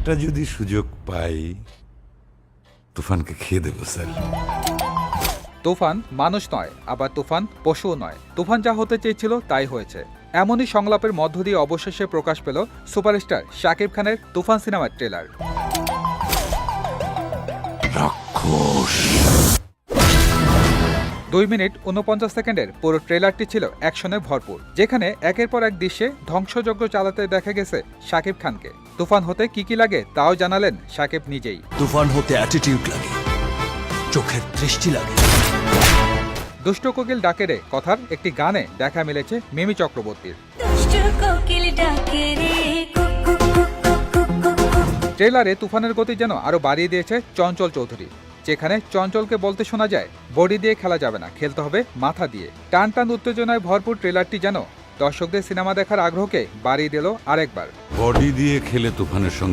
আরেকটা যদি সুযোগ পাই তুফানকে খেয়ে দেবো স্যার। তুফান মানুষ নয়, আবার তুফান পশুও নয়। তুফান যা হতে চেয়েছিল তাই হয়েছে। এমনই সংলাপের মধ্য দিয়ে অবশেষে প্রকাশ পেল সুপারস্টার শাকিব খানের তুফান সিনেমার ট্রেলার। রাক্ষস। 2 মিনিট 49 সেকেন্ডের পুরো ট্রেলারটি ছিল অ্যাকশনে ভরপুর, যেখানে একের পর এক দৃশ্যে ধ্বংসযজ্ঞ চালাতে দেখা গেছে শাকিব খানকে। তুফান হতে কি কি লাগে তাও জানালেন শাকিব নিজেই। তুফান হতে অ্যাটিটিউড লাগে, চোখের দৃষ্টি লাগে। দুষ্ট কোকিল ডাকে রে কথার একটি গানে দেখা মিলেছে মিমি চক্রবর্তীর। ট্রেলারে তুফানের গতি যেন আরো বাড়িয়ে দিয়েছে চঞ্চল চৌধুরী, যেখানে চঞ্চলকে বলতে শোনা যায় বডি দিয়ে খেলা যাবে না, খেলতে হবে মাথা দিয়ে। টান টান উত্তেজনায় ভরপুর ট্রেলারটি যেন দর্শকদের সিনেমা দেখার আগ্রহকে বাড়িয়ে দিল আরেকবার। বডি দিয়ে খেলে তুফানের সঙ্গে